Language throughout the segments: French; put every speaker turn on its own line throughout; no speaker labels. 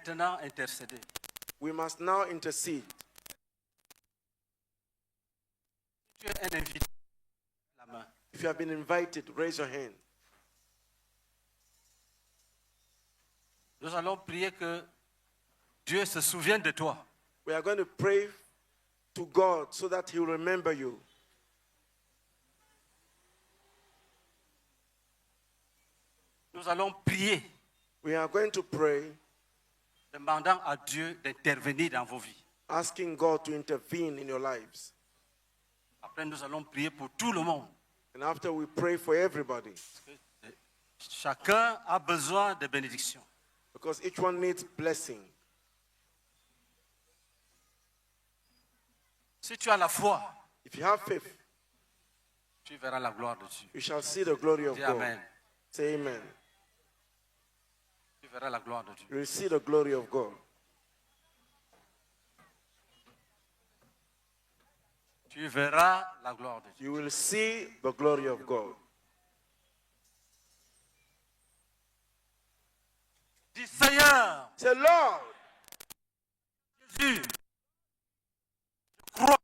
maintenant intercéder.
We must now intercede.
Tu es un invité. La main.
If you have been invited, raise your hand.
Nous allons prier que Dieu se souvienne de toi.
We are going to pray to God so that He will remember you.
Nous allons prier,
We are going to pray,
demandant à Dieu d'intervenir dans vos vies.
asking God to intervene in your lives.
Après, nous allons prier pour tout le monde.
And after we pray for everybody,
Chacun a besoin de bénédiction.
because each one needs blessing.
Si tu as la foi,
If you have faith,
tu verras la gloire de Dieu.
you shall see the glory of
Dis
God.
Amen.
Say amen.
Tu verras la gloire de Dieu.
You will see the glory of God.
Tu verras la gloire de Dieu.
You will see the glory of God.
Dis Seigneur,
Say, Lord,
Jésus, je crois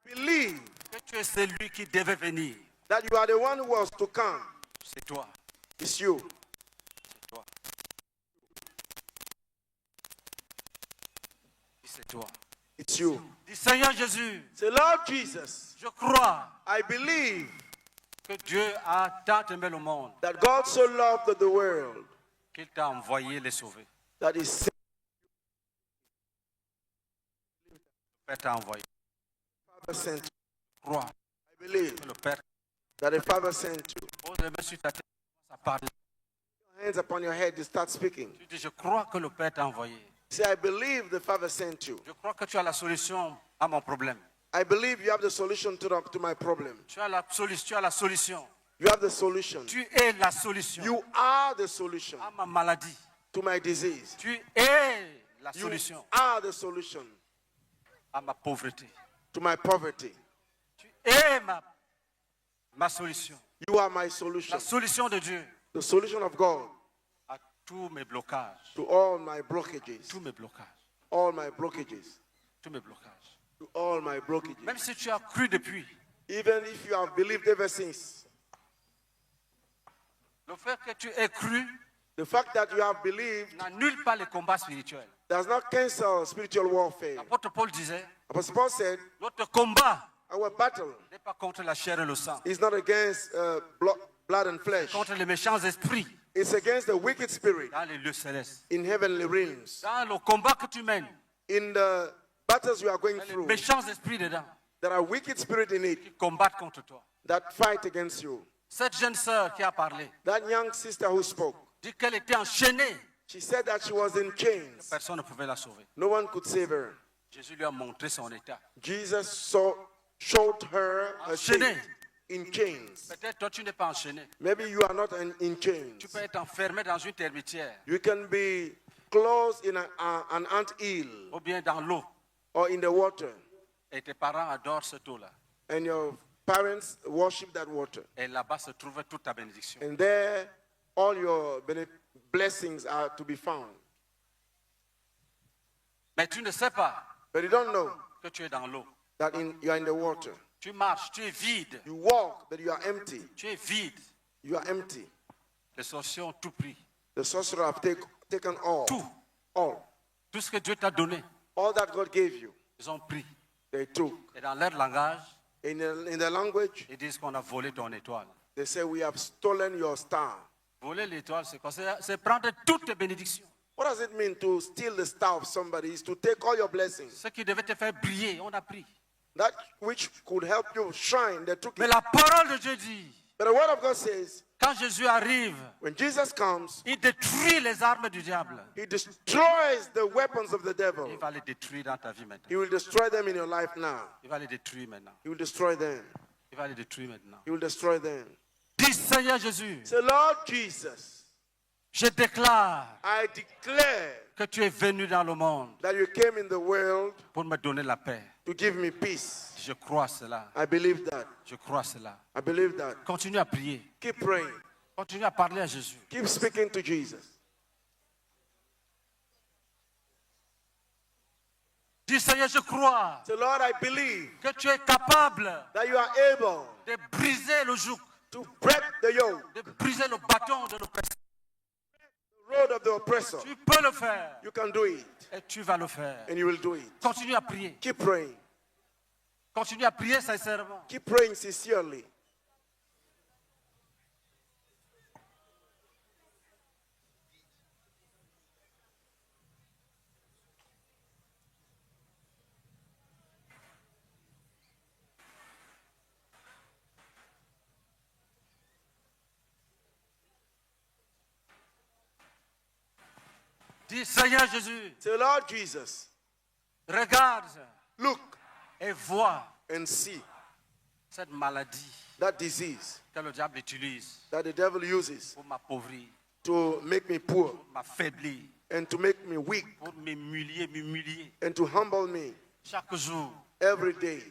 I believe
que tu es celui qui devait venir.
that you are the one who was to come.
C'est toi.
It's you.
C'est toi. C'est toi.
It's you.
Dis Seigneur Jésus,
Say, Lord Jesus,
je crois
I believe
que Dieu a tant aimé le monde
that God so loved the world
qu'il t'a envoyé les sauver.
that He sent
Le Père t'a envoyé.
the Father sent you.
Je crois
I believe
que le Père
that the Father sent you.
pose les mains sur ta tête, commence à parler.
Hands upon your head, you start speaking.
Tu dis, je crois que le Père t'a envoyé.
Say, I believe the Father sent you.
Je crois que tu as la solution à mon problème.
I believe you have the solution to my problem.
Tu as la solution.
You have the solution.
Tu es la solution
You are the solution
à ma maladie.
to my disease.
Tu es la
You
solution
are the solution
à ma pauvreté.
to my poverty.
Tu es ma solution.
You are my solution.
La solution de Dieu
The solution of God
à tous mes blocages.
to all my blockages.
Tous mes blocages.
All my blockages.
Tous mes blocages.
To all my blockages.
Même si tu as cru depuis,
Even if you have believed ever since,
le fait que tu aies cru
the fact that you have believed
n'annule pas les combats spirituels.
does not cancel spiritual warfare.
L'apôtre Paul disait,
Apostle Paul said,
notre combat
our battle
n'est pas contre la chair et le sang,
is not against blood and flesh.
contre les méchants esprits
It's against the wicked spirit
dans les lieux célestes.
in heavenly realms.
Dans le combat que tu mènes,
In the battles you are going
il y a les
through,
méchants esprits dedans
there are wicked spirits in it
qui combattent contre toi.
that fight against you.
Cette jeune sœur qui a parlé
That young sister who spoke,
dit qu'elle était enchaînée.
she said that she was in chains.
Personne ne pouvait la sauver.
No one could save her.
Jésus lui a montré son état.
Jesus showed her a
Enchaînée.
state in chains.
Peut-être toi tu n'es pas enchaîné.
Maybe you are not in chains.
Tu peux être enfermé dans une termitière
You can be closed in an ant hill
ou bien dans l'eau.
or in the water,
Et tes parents adorent cette eau-là.
and your parents worship that water.
Et là-bas se trouve toute ta bénédiction.
And there, all your blessings are to be found.
Mais tu ne sais pas
But you don't know
que tu es dans l'eau.
that you are in the water.
Tu marches, tu es vide.
You walk, but you are empty.
Tu es vide.
You are empty.
Les sorciers ont tout pris.
The sorcerer have taken all.
Tout.
All.
Tout ce que Dieu t'a donné,
All that God gave you,
ils ont pris.
they took.
Et dans leur langage,
In the language,
ils disent qu'on a volé ton étoile.
they say, we have stolen your star.
Voler l'étoile, c'est quoi? C'est prendre toutes tes bénédictions.
What does it mean to steal the star of somebody? Is to take all your blessings.
Ce qui devait te faire briller, on a pris.
That which could help you shine, they took
Mais
it.
la parole de Dieu dit,
But the word of God says,
quand Jésus arrive,
when Jesus comes,
il détruit les armes du diable.
He destroys the weapons of the devil.
Il va les détruire dans ta vie maintenant.
He will destroy them in your life now.
Il va les détruire maintenant.
He will destroy them.
Il va les détruire maintenant.
He will destroy them.
Dis Seigneur Jésus,
Say, Lord Jesus,
je déclare
I declare
que tu es venu dans le monde
that you came in the world
pour me donner la paix.
to give me peace.
Je crois cela.
I believe that.
Je crois cela.
I believe that.
Continue à prier.
Keep praying.
Continue à parler à Jésus.
Keep speaking to Jesus.
Dis Seigneur, je crois
Say, Lord, I believe
que tu es capable
that you are able
de briser le joug,
to break the yoke,
de briser le bâton de l'oppresseur.
the road of the oppressor.
Tu peux le faire
You can do it,
et tu vas le faire.
and you will do it.
Continue à prier.
Keep praying.
Continue à prier sincèrement.
Keep praying sincerely.
Dis Seigneur Jésus,
Say, Lord Jesus,
regarde
look
et vois
and see
cette maladie
that disease
que le diable utilise
that the devil uses
pour m'appauvrir,
to make me poor
pour m'affaiblir,
and to make me weak
pour m'humilier.
and to humble me
Chaque jour,
every day.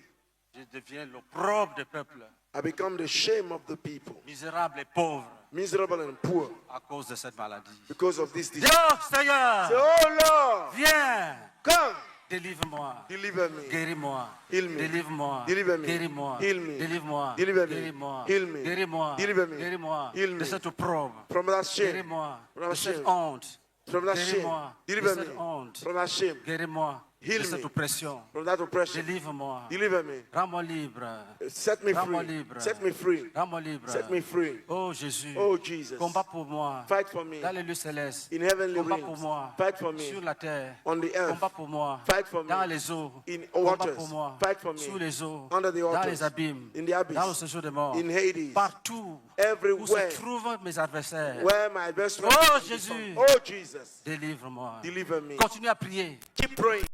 je deviens l'opprobre des peuples,
I become the shame of the people,
misérable et pauvre,
miserable and poor
à cause de cette maladie.
because of this disease.
Dieu,
Say,
Seigneur,
oh Lord,
viens,
come,
délivre-moi.
deliver me.
Guéris-moi,
Heal me.
délivre-moi,
Deliver me.
guéris-moi,
Heal me.
délivre-moi,
Deliver me.
guéris-moi,
Heal me.
guéris-moi,
Deliver me.
guéris-moi
Heal
de
me.
cette opprobre,
From that shame,
guéris-moi
from
de
that
cette
shame,
honte,
from that shame,
guéris-moi de
deliver
cette
me.
honte,
From that shame,
guéris-moi
Heal
de cette
me.
oppression,
from that oppression,
délivre-moi,
deliver me.
rends-moi libre,
Set me
rends-moi
free.
libre,
Set me free.
rends-moi libre.
Set me free.
Oh Jésus,
Oh Jesus,
combat pour moi
fight for me
dans les lieux célestes,
in heavenly
combat pour
realms.
moi
Fight for me
sur la terre,
on the earth.
combat pour moi
Fight for me
dans les eaux,
in
combat
waters.
pour moi
Fight for me
sous les eaux,
under the
dans
waters,
les abîmes,
in the abyss,
dans le séjour des morts,
in Hades,
partout où
everywhere
se trouvent mes adversaires.
where my best friend
Oh,
can be
Jésus.
found. Oh Jesus,
Délivre-moi.
deliver me.
Continue à prier.
Keep praying.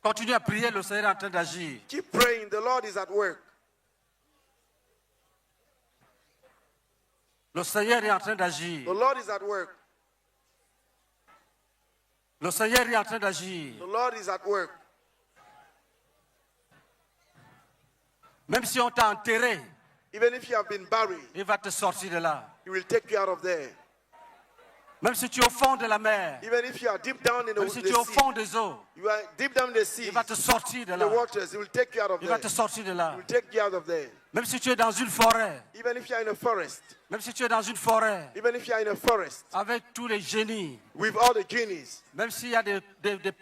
Continue à prier, le Seigneur est en train d'agir.
Keep praying. The Lord is at work.
Le Seigneur est en train d'agir.
The Lord is at work.
Le Seigneur est en train d'agir.
The Lord is at work.
Même si on t'a enterré,
Even if you have been buried,
il va te sortir de là.
He will take you out of there.
Même si tu es au fond de la mer,
Even if you are deep down in
même si
the
tu es au
sea,
fond des eaux,
you are deep down in the sea,
il va te sortir de
in the
là.
waters, He will take you out of
Il
there.
va te sortir de là.
He will take you out of there.
Même si tu es dans une forêt,
Even if you are in a forest,
même si tu es dans une forêt
even if you are in a forest
avec tous les génies,
with all the genies,
même s'il y a des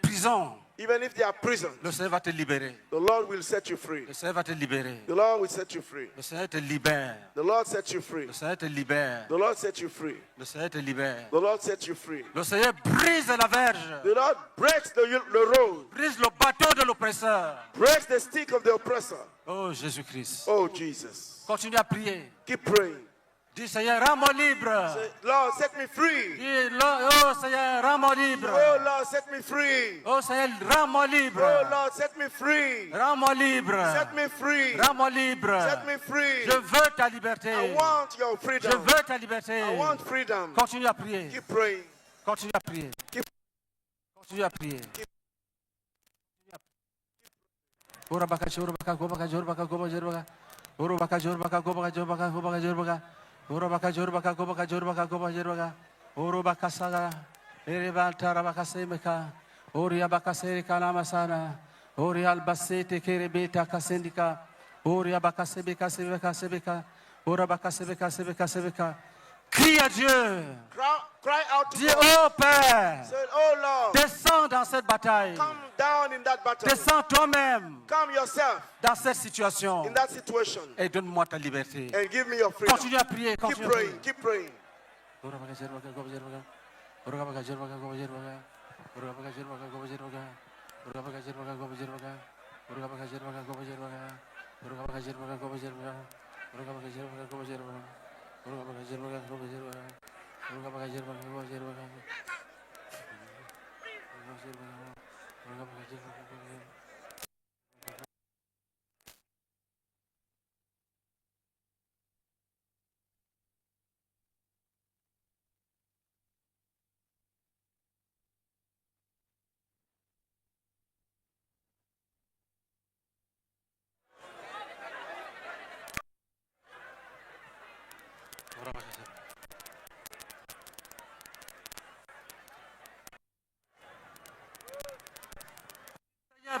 prisons,
even if they are prisons,
le Seigneur va te libérer.
the Lord will set you free.
Le Seigneur va te libérer.
The Lord will set you free.
Le Seigneur te libère.
The Lord set you free.
Le Seigneur te libère.
The Lord set you free.
Le Seigneur te libère.
The Lord set you free.
Le Seigneur brise la verge.
The Lord breaks the road,
Brise le bateau de l'oppresseur.
breaks the stick of the oppressor.
Oh Jésus-Christ.
Oh Jesus.
Continue à prier.
Keep praying.
Dis Seigneur, rends-moi libre.
Say, Lord, set me free.
Dis, oh Seigneur, rends-moi libre.
Oh Lord, set me free.
Oh Seigneur, rends-moi libre.
Oh Lord, set me free.
Rends-moi libre.
Set me free.
Rends-moi libre.
Set me free.
Je veux ta liberté.
I want your
Je
freedom.
veux ta liberté.
I want freedom.
Continue à prier.
Keep praying.
Continue à prier. Continue à prier. Urabaka jorubaka gobaka jorubaka goba jorubaka. Urabaka jorubaka gobaka jorubaka gobaka jorubaka. Urabaka jorubaka gobaka jorubaka goba jorubaka. Urabaka saga. Erevanta rabaka semeka. Oriabaka serika namasana. Orialbasete kerebeta kasendika. Oriabaka sebeka sebeka sebeka. Urabaka sebeka sebeka sebeka. Crie à Dieu.
Cry out to
Dis,
God.
oh Père,
Say, oh Lord,
descends dans cette bataille.
come down in that battle.
Descends toi-même
Come yourself
dans cette situation
in that situation
et donne-moi ta liberté.
and give me your freedom.
Continue à prier,
Keep
continue à prier.
praying. Keep praying.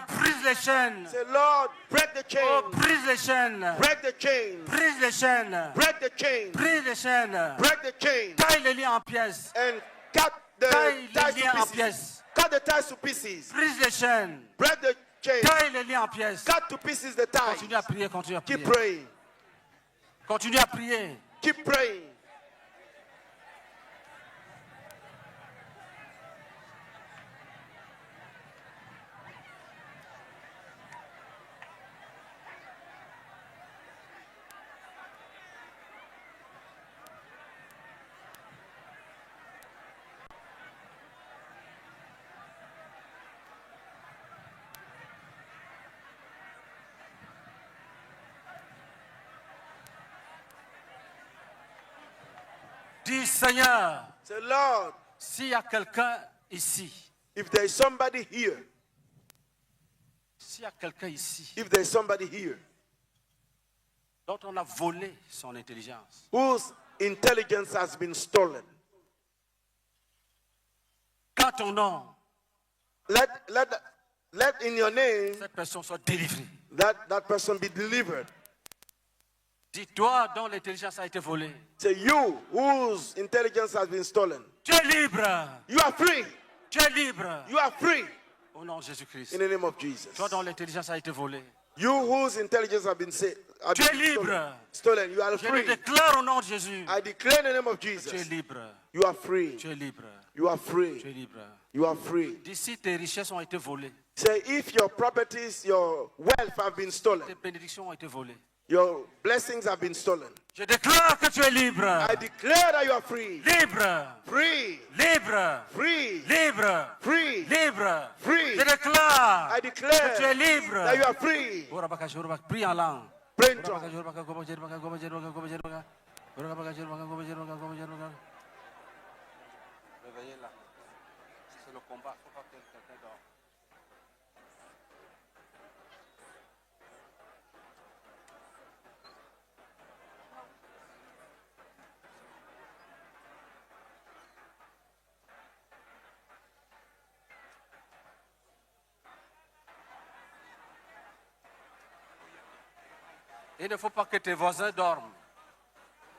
Brise les chaînes.
Say, Lord, break the chain.
Oh, brise les chaînes.
Break the chain.
Brise les chaînes.
Break the chain.
Brise les chaînes.
Break the chain.
Taille les liens en pièces.
And cut the
Taille
ties
les liens
to
en
pieces.
pièces.
Cut the ties to pieces.
Brise les chaînes.
Break the chain.
Taille les liens en pièces.
Cut to pieces the ties.
Continue à prier, continue à prier.
Keep praying.
Continue à prier.
Keep praying.
Dis Seigneur,
Say, Lord,
s'il y a quelqu'un ici,
if there is somebody here,
s'il y a quelqu'un ici
if there is somebody here
dont on a volé son intelligence,
whose intelligence has been stolen,
qu'en ton nom,
let in your name
cette personne soit délivrée.
that person be delivered.
Dis toi dont l'intelligence a été volée.
Say, you whose intelligence has been stolen,
Tu es libre.
you are free.
Tu es libre.
You are free
Au nom de Jésus-Christ.
in the name of Jesus.
Toi dont l'intelligence a été volée.
You whose intelligence has been
Tu es libre.
stolen, you are
Je le
free.
déclare au nom de Jésus.
I declare in the name of
Tu es
Jesus,
libre.
you are free.
Tu es libre.
You are
Tu
free.
es libre.
You are free.
D'ici tes richesses ont été volées.
Say, if your properties, your wealth have been stolen,
Tes bénédictions ont été volées.
your blessings have been stolen,
Je déclare que tu es libre.
I declare that you are free.
Libre.
Free.
Libre.
Free.
Libre.
Free.
Libre.
Free.
Je déclare
I
que
declare
tu es libre.
that you are free.
Prie en langue.
Pray in tongues.
Réveillez-la. C'est le combat. Il ne faut pas que quelqu'un dorme. Il ne faut pas que tes voisins dorment.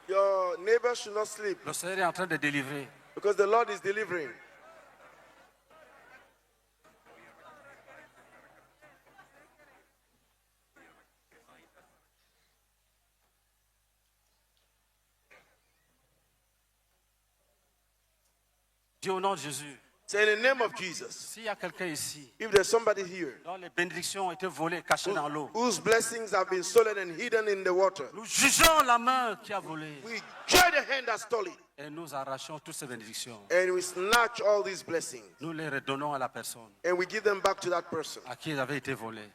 Your neighbor should not sleep
Le Seigneur est en train de délivrer.
because the Lord is delivering.
Dis au nom de Jésus.
Say in the name of Jesus,
S'il y a quelqu'un ici
if there's somebody here
dont les bénédictions ont été volées, cachées dans l'eau,
whose blessings have been stolen and hidden in the water,
nous jugeons la main qui a volé
we judge the hand that stole it
et nous arrachons toutes ces bénédictions.
and we snatch all these blessings
Nous les redonnons à la personne
and we give them back to that person
à qui elles avaient été volées.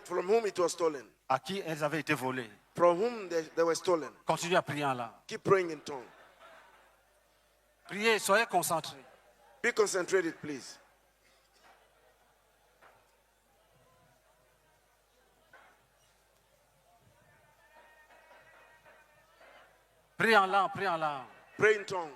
from whom it was stolen,
À qui elles avaient été volées.
from whom they were stolen.
Continuez à prier en langue.
Keep praying in tongues.
Priez, soyez concentrés.
Be concentrated, please.
Priez en langue, priez en langue.
Pray in tongues.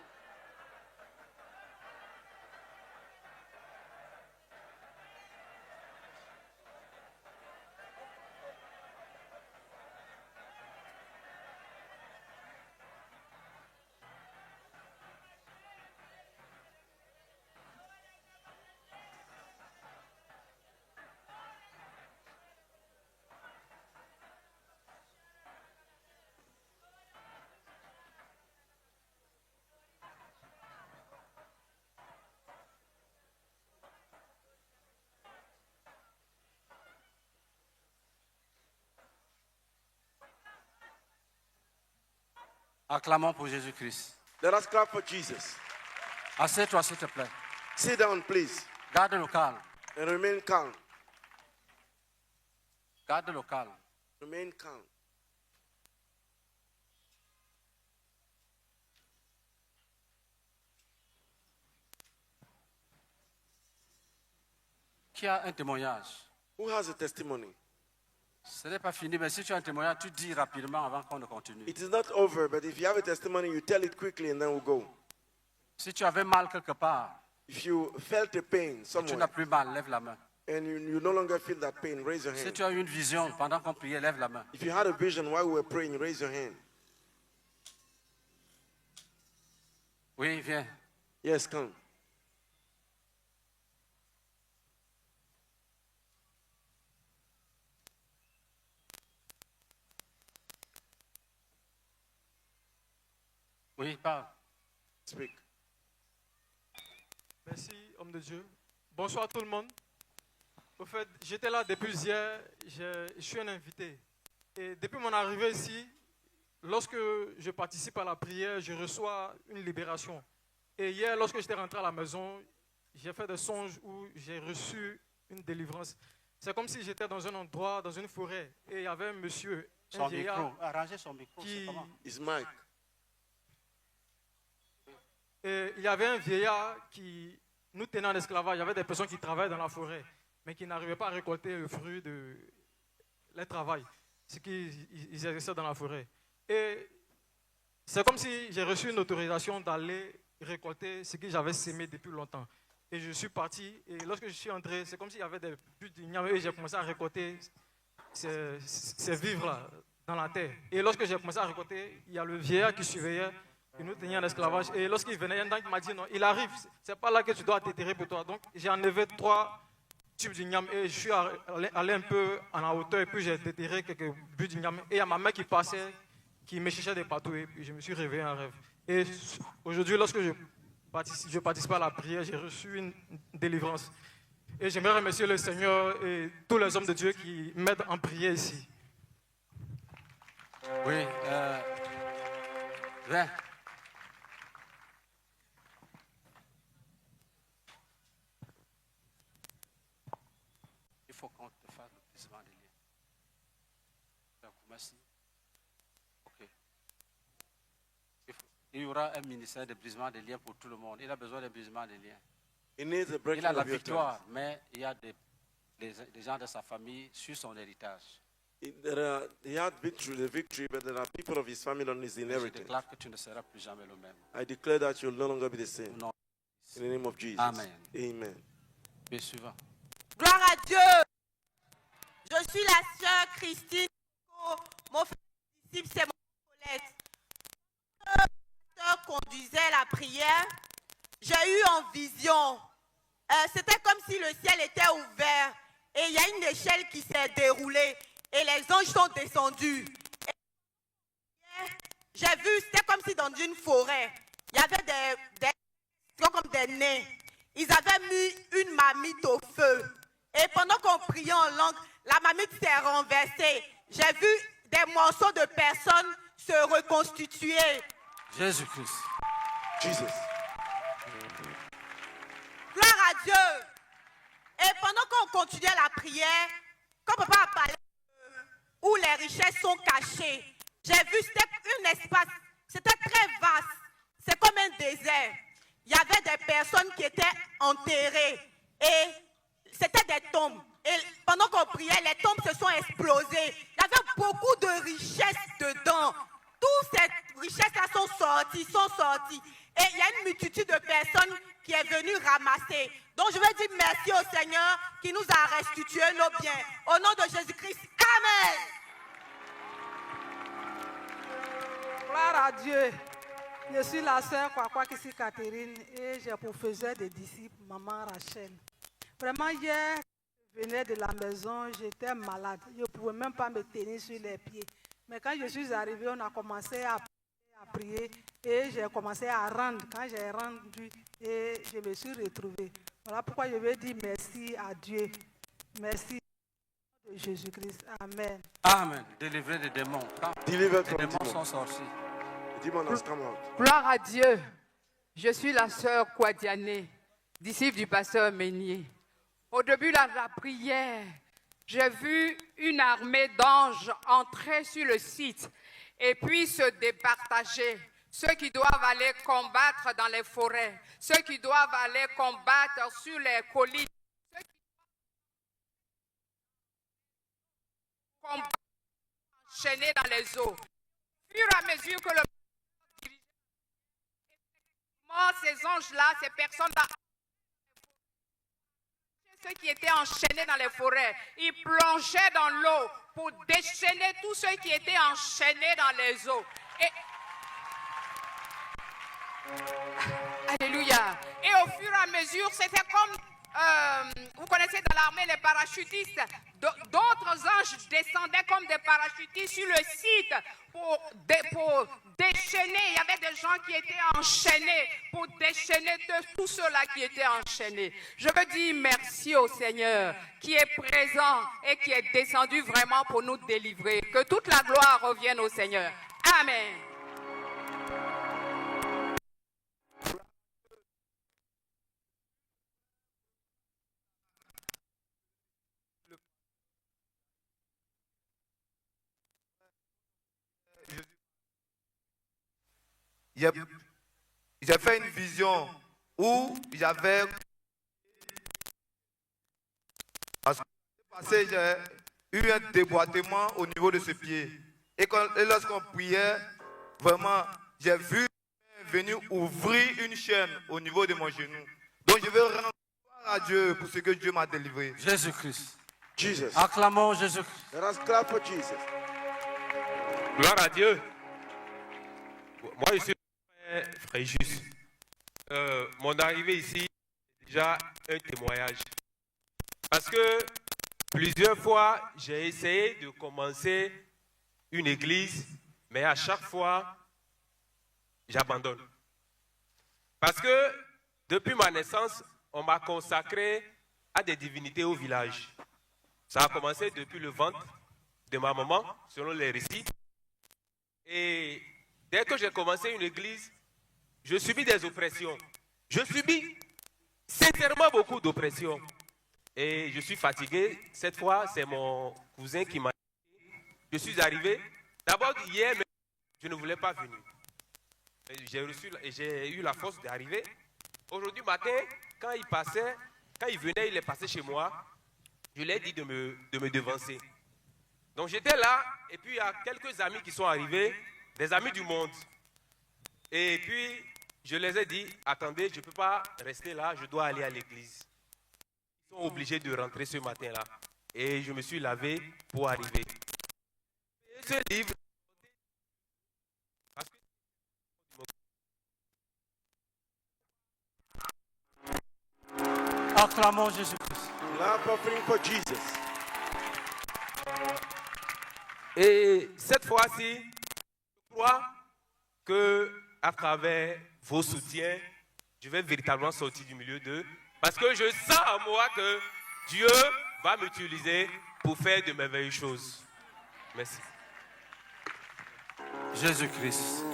Acclamons pour Jésus-Christ.
Let us clap for Jesus.
Assieds-toi, s'il te plaît.
Sit down, please,
Garde le calme.
and remain calm.
Garde le calme.
Remain calm.
Qui a un témoignage?
Who has a testimony?
Ce n'est pas fini, mais si tu as un témoignage, tu dis rapidement avant qu'on ne continue.
It is not over, but if you have a testimony, you tell it quickly and then we'll go.
Si tu avais mal quelque part,
If you felt a pain
et tu n'as
somewhere
plus mal, lève la main.
and you no longer feel that pain, raise your
Si
hand.
tu as eu une vision pendant qu'on priait, lève la main.
If you had a vision while we were praying, raise your hand.
Oui, viens.
Yes, come.
Oui, parle.
Speak.
Merci, homme de Dieu. Bonsoir tout le monde. Au fait, j'étais là depuis hier, je suis un invité. Et depuis mon arrivée ici, lorsque je participe à la prière, je reçois une libération. Et hier, lorsque j'étais rentré à la maison, j'ai fait des songes où j'ai reçu une délivrance. C'est comme si j'étais dans un endroit, dans une forêt, et il y avait un monsieur, un
Son
vieillard,
micro. Arrangez son micro, c'est
qui,
comment?
His mic.
et il y avait un vieillard qui nous tenait en esclavage. Il y avait des personnes qui travaillaient dans la forêt, mais qui n'arrivaient pas à récolter le fruit de leur travail, ce qu'ils exerçaient dans la forêt. Et c'est comme si j'ai reçu une autorisation d'aller récolter ce que j'avais sémé depuis longtemps. Et je suis parti, et lorsque je suis entré, c'est comme s'il y avait des buts d'igname, et j'ai commencé à récolter ces vivres-là dans la terre. Et lorsque j'ai commencé à récolter, il y a le vieillard qui surveillait, il nous tenait en esclavage. Et lorsqu'il venait, il m'a dit non, il arrive, c'est pas là que tu dois t'éterrer pour toi. Donc j'ai enlevé 3 tubes d'igname et je suis allé un peu en hauteur, et puis j'ai déterré quelques buts d'igname. Et il y a ma mère qui passait, qui me cherchait des partout, et puis je me suis réveillé en rêve. Et aujourd'hui, lorsque je participe à la prière, j'ai reçu une délivrance. Et j'aimerais remercier le Seigneur et tous les hommes de Dieu qui m'aident en prière ici.
Oui, viens. Il faut qu'on te fasse le brisement des liens. Donc, merci. Ok. Il y aura un ministère de brisement des liens pour tout le monde. Il a besoin de brisement des liens.
He needs a
Il
breaking
a la
of your
victoire,
tongues.
mais il y a des gens de sa famille sur son héritage.
He had the victory, but there are people of his family on his
Je
inheritance.
déclare que tu ne seras plus jamais le même.
I declare that you'll no longer be the same.
Non.
In the name of Jesus.
Amen.
Amen.
Et suivant.
Gloire à Dieu. Je suis la sœur Christine. Mon frère disciple, c'est mon collègue. Le pasteur conduisait la prière. J'ai eu en vision. C'était comme si le ciel était ouvert. Et il y a une échelle qui s'est déroulée. Et les anges sont descendus. J'ai vu, c'était comme si dans une forêt, il y avait comme des nains. Ils avaient mis une marmite au feu. Et pendant qu'on priait en langue, la marmite s'est renversée. J'ai vu des morceaux de personnes se reconstituer.
Jésus-Christ.
Jesus.
Gloire à Dieu. Et pendant qu'on continuait la prière, quand papa a parlé où les richesses sont cachées, j'ai vu, c'était un espace, c'était très vaste. C'est comme un désert. Il y avait des personnes qui étaient enterrées et c'était des tombes. Et pendant qu'on priait, les tombes se sont explosées. Il y avait beaucoup de richesses dedans. Toutes ces richesses-là sont sorties. Et il y a une multitude de personnes qui est venue ramasser. Donc je veux dire merci au Seigneur qui nous a restitué nos biens. Au nom de Jésus-Christ, Amen.
Gloire à Dieu. Je suis la sœur Kwakwa-Kisi Catherine et j'ai pour faiseur des disciples, maman Rachel. Vraiment, hier, je venais de la maison, j'étais malade. Je ne pouvais même pas me tenir sur les pieds. Mais quand je suis arrivée, on a commencé à prier et j'ai commencé à rendre. Quand j'ai rendu, et je me suis retrouvée. Voilà pourquoi je veux dire merci à Dieu. Merci de Jésus-Christ. Amen.
Amen. Délivrer des démons. Quand
Delivered
les
from
démons sont
demons.
sortis.
Demon has come out.
Gloire à Dieu. Je suis la sœur Kwadiane, disciple du pasteur Meunier. Au début de la prière, j'ai vu une armée d'anges entrer sur le site et puis se départager. Ceux qui doivent aller combattre dans les forêts, ceux qui doivent aller combattre sur les collines, ceux qui doivent combattre enchaînés dans les eaux. Au fur et à mesure que le ces anges-là, ces personnes-là, ceux qui étaient enchaînés dans les forêts, ils plongeaient dans l'eau pour déchaîner tous ceux qui étaient enchaînés dans les eaux. Alléluia. Et au fur et à mesure, c'était comme, vous connaissez dans l'armée les parachutistes, d'autres anges descendaient comme des parachutistes sur le site pour déchaîner. Il y avait des gens qui étaient enchaînés pour déchaîner tous ceux-là qui étaient enchaînés. Je veux dire merci au Seigneur qui est présent et qui est descendu vraiment pour nous délivrer. Que toute la gloire revienne au Seigneur. Amen.
J'ai fait une vision où j'avais j'ai eu un déboîtement au niveau de ce pied. Et lorsqu'on priait, vraiment, j'ai vu venir ouvrir une chaîne au niveau de mon genou. Donc je veux rendre gloire à Dieu pour ce que Dieu m'a délivré.
Jésus-Christ.
Jesus.
Acclamons Jésus-Christ.
Let us clap for Jesus.
Gloire à Dieu. Moi, je suis frère Juste. Mon arrivée ici est déjà un témoignage. Parce que plusieurs fois, j'ai essayé de commencer une église, mais à chaque fois, j'abandonne. Parce que depuis ma naissance, on m'a consacré à des divinités au village. Ça a commencé depuis le ventre de ma maman, selon les récits. Et dès que j'ai commencé une église, je subis des oppressions. Je subis sincèrement beaucoup d'oppressions. Et je suis fatigué. Cette fois, c'est mon cousin qui m'a dit. Je suis arrivé. D'abord, hier, mais je ne voulais pas venir. J'ai eu la force d'arriver. Aujourd'hui matin, quand il venait, il est passé chez moi. Je lui ai dit de me devancer. Donc j'étais là, et puis il y a quelques amis qui sont arrivés, des amis du monde. Et puis, je les ai dit, attendez, je ne peux pas rester là, je dois aller à l'église. Ils sont obligés de rentrer ce matin-là. Et je me suis lavé pour arriver. Et ce livre,
Acclamons Jésus-Christ.
Clap offering for Jesus.
et cette fois-ci, je crois qu'à travers vos soutiens, je vais véritablement sortir du milieu d'eux. Parce que je sens en moi que Dieu va m'utiliser pour faire de merveilleuses choses. Merci.
Jésus-Christ.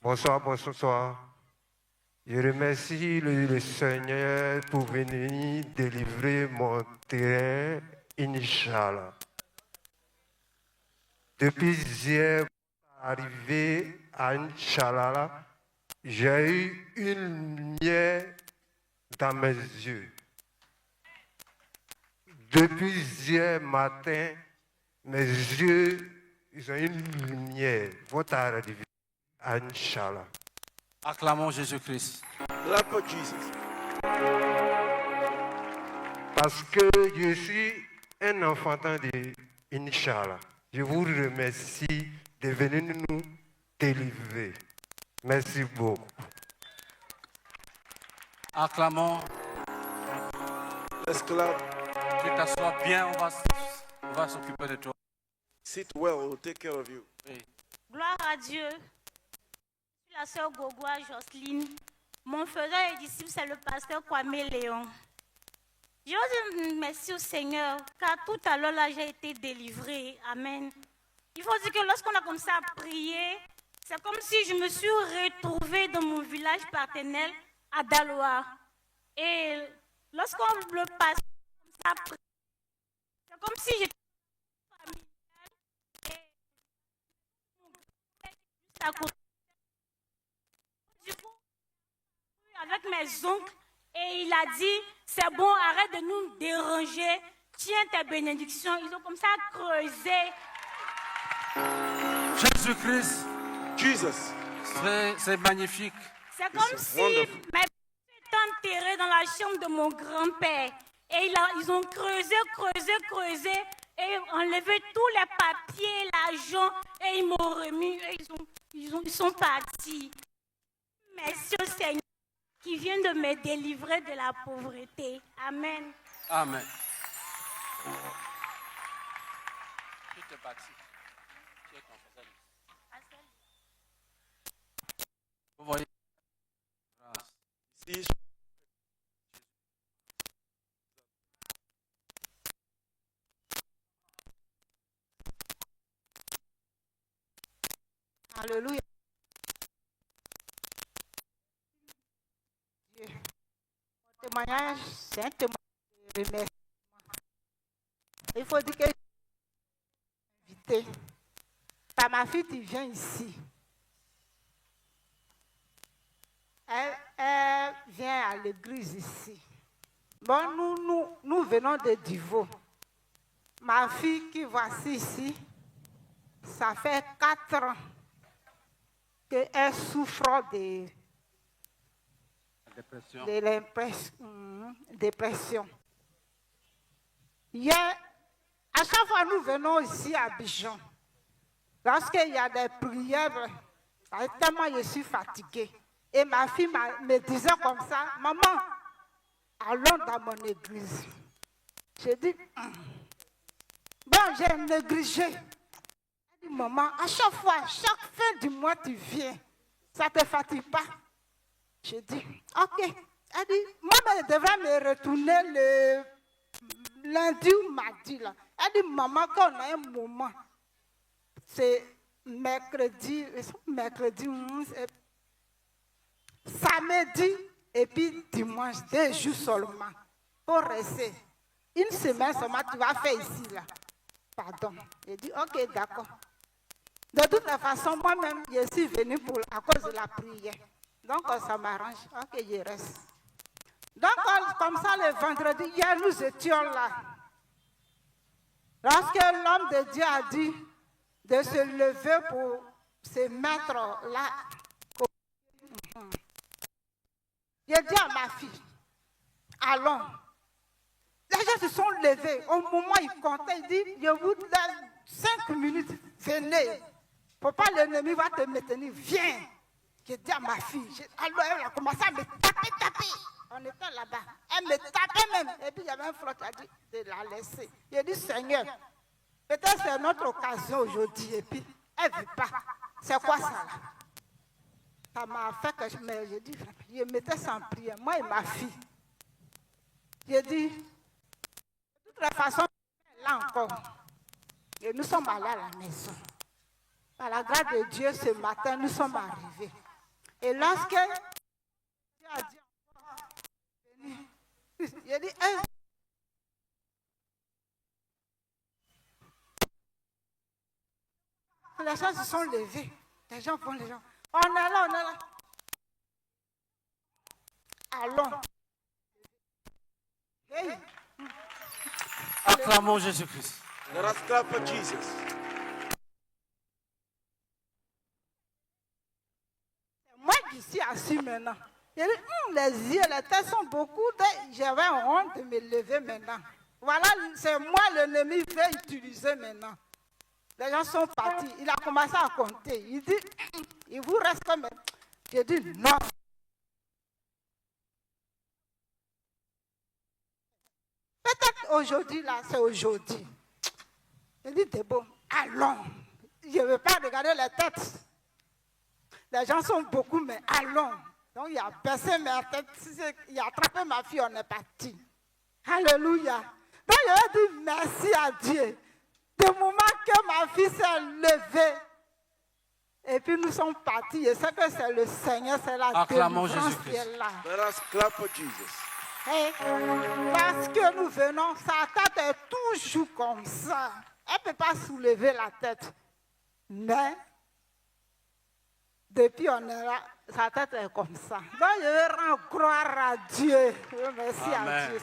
Bonsoir, bonsoir. Je remercie le Seigneur pour venir délivrer mon terrain, Inch'Allah. Depuis hier, arrivé à Inch'Allah, j'ai eu une lumière dans mes yeux. Depuis hier matin, mes yeux, ils ont une lumière. Votre arrivée, Inch'Allah.
Acclamons Jésus-Christ.
Clap for Jesus.
Parce que je suis un enfantin de Inch'Allah. Je vous remercie de venir nous délivrer. Merci beaucoup.
Acclamons.
Let's clap.
Tu t'assois bien, on va s'occuper de toi.
Sit well, we'll take care of you.
Gloire à Dieu. Je suis la sœur Gogoa Jocelyne. Mon frère et disciple, c'est le pasteur Kwame Léon. Je veux dire merci au Seigneur, car tout à l'heure, là, j'ai été délivrée. Amen. il faut dire que lorsqu'on a commencé à prier, c'est comme si je me suis retrouvée dans mon village paternel à Daloa. Et lorsqu'on le passe comme ça, c'est comme si j'étais familiale et juste à côté. Du coup, avec mes oncles, et il a dit, c'est bon, arrête de nous déranger, tiens tes bénédictions. Ils ont comme ça creusé.
Jésus-Christ.
Jesus.
C'est magnifique.
C'est comme si mes parents étaient enterrés dans la chambre de mon grand-père. Et ils ont creusé, et enlevé tous les papiers, l'argent, et ils m'ont remis. Et ils sont partis. Merci au Seigneur qui vient de me délivrer de la pauvreté. Amen.
Amen. Tu te bâtis. Tu es confesseur. Vous voyez.
Ici,
Alléluia. Mon témoignage, c'est un témoignage de remerciement. Il faut dire que je suis invitée par ma fille qui vient ici. Elle vient à l'église ici. Bon, nous venons de Divo. Ma fille qui voici ici, ça fait 4 ans qu'elle souffre de dépression. Hier, à chaque fois nous venons ici à Abidjan, lorsqu'il y a des prières, tellement je suis fatiguée. Et ma fille me disait comme ça, maman, allons dans mon église. J'ai dit, bon, j'ai négligé. Elle dit, maman, à chaque fois, chaque fin du mois, tu viens. Ça ne te fatigue pas? J'ai dit, ok. Elle dit, moi, je devrais me retourner le lundi ou mardi. Là. Elle dit, maman, quand on a un moment, c'est mercredi, samedi et puis dimanche, 2 jours seulement, pour rester. Une semaine seulement, tu vas faire ici, là. Pardon. J'ai dit, ok, d'accord. De toute façon, moi-même, je suis venue à cause de la prière. Donc, ça m'arrange. Ok, je reste. Donc, comme ça, le vendredi, hier, nous étions là. Lorsque l'homme de Dieu a dit de se lever pour se mettre là, j'ai dit à ma fille, allons. Les gens se sont levés. Au moment où ils comptaient, il dit, je vous donne 5 minutes, venez. Papa, l'ennemi va te maintenir, viens. J'ai dit à ma fille, alors elle a commencé à me taper. On était là-bas. Elle me tapait même. Et puis il y avait un frère qui a dit de la laisser. J'ai dit, Seigneur, peut-être c'est notre occasion aujourd'hui. Et puis, elle ne veut pas. C'est quoi ça là? Ça m'a fait que je mettais sans prière, moi et ma fille. J'ai dit, de toute façon, là encore. Et nous sommes allés à la maison. Par la grâce de Dieu, ce matin, nous sommes arrivés. Et lorsque Dieu a dit encore, j'ai dit, hey. Les gens se sont levés. Les gens vont, les gens. On est là. Allons. Hey.
Acclamons Jésus-Christ.
Let us clap for Jesus.
Moi qui suis assis maintenant. J'ai dit, les yeux, les têtes sont beaucoup. J'avais honte de me lever maintenant. Voilà, c'est moi l'ennemi veut utiliser maintenant. Les gens sont partis. Il a commencé à compter. Il dit, il vous reste quand même. J'ai dit, non. Peut-être aujourd'hui, là, c'est aujourd'hui. J'ai dit, c'est bon, allons. Je ne veux pas regarder les têtes. Les gens sont beaucoup, mais allons. Donc, il a baissé ma tête. Il a attrapé ma fille, on est parti. Alléluia. Donc, je vais dire merci à Dieu. Du moment que ma fille s'est levée. Et puis nous sommes partis. Je sais que c'est le Seigneur, c'est la
Acclamons
délivrance qui
Jésus-Christ.
est là.
Let us clap for Jesus.
Et parce que nous venons, sa tête est toujours comme ça. Elle ne peut pas soulever la tête. Mais depuis on est là, sa tête est comme ça. Donc je vais rendre gloire à Dieu. Merci
Amen.
à Dieu.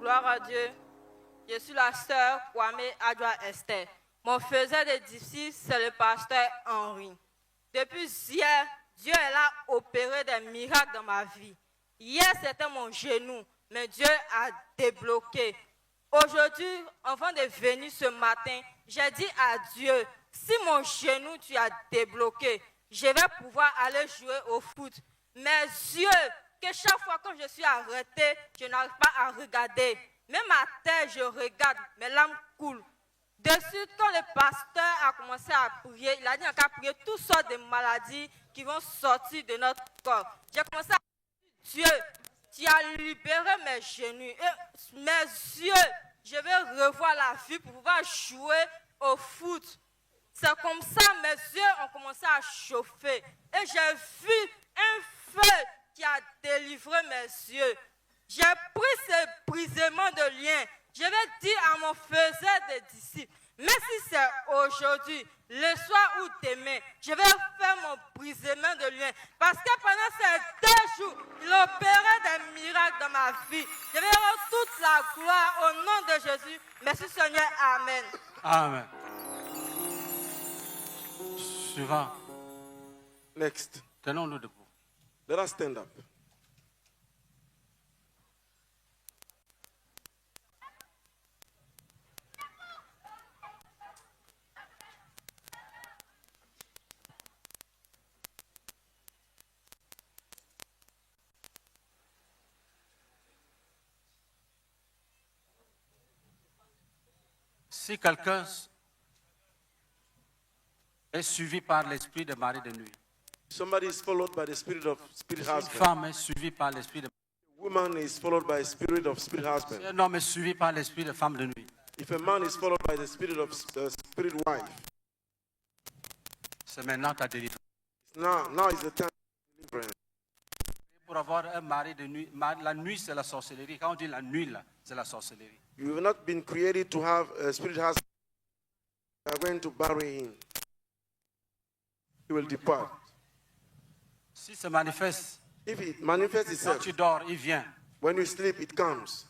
Gloire à Dieu. Je suis la sœur Kwame Adjoa Esther. Mon faiseur de disciples, c'est le pasteur Henri. Depuis hier, Dieu est là opéré des miracles dans ma vie. Hier, c'était mon genou, mais Dieu a débloqué. Aujourd'hui, avant de venir ce matin, j'ai dit à Dieu, si mon genou tu as débloqué, je vais pouvoir aller jouer au foot. Mes yeux, que chaque fois que je suis arrêté, je n'arrive pas à regarder. Même à terre, je regarde, mes larmes coulent. Dessus, quand le pasteur a commencé à prier, il a dit qu'on a prié toutes sortes de maladies qui vont sortir de notre corps. J'ai commencé à dire, Dieu, tu as libéré mes genoux et mes yeux. Je vais revoir la vie pour pouvoir jouer au foot. C'est comme ça, mes yeux ont commencé à chauffer. Et j'ai vu un feu qui a délivré mes yeux. J'ai pris ce brisement de lien. Je vais dire à mon faiseur des disciples, mais si c'est aujourd'hui, le soir ou demain, je vais faire mon brisement de lien. Parce que pendant ces 2 jours, il opérait des miracles dans ma vie. Je vais rendre toute la gloire au nom de Jésus. Merci Seigneur. Amen.
Amen. Suivant.
Next.
Tenons-nous debout.
Let us stand up.
Si quelqu'un est suivi par l'esprit de mari de nuit,
Somebody is followed by the spirit of spirit
si une
husband.
femme est suivie par l'esprit de
Woman is followed by the spirit of spirit husband.
si un homme est suivi par l'esprit de femme de nuit,
If a man is followed by the spirit of spirit wife,
c'est maintenant ta délivrance.
now is the time of deliverance.
Pour avoir un mari de nuit, la nuit c'est la sorcellerie. Quand on dit la nuit là, c'est la sorcellerie.
You have not been created to have a spirit husband. You are going to bury him. He will depart.
Si se manifeste,
If it manifests
quand
itself,
tu dors, il vient,
when you sleep, it comes.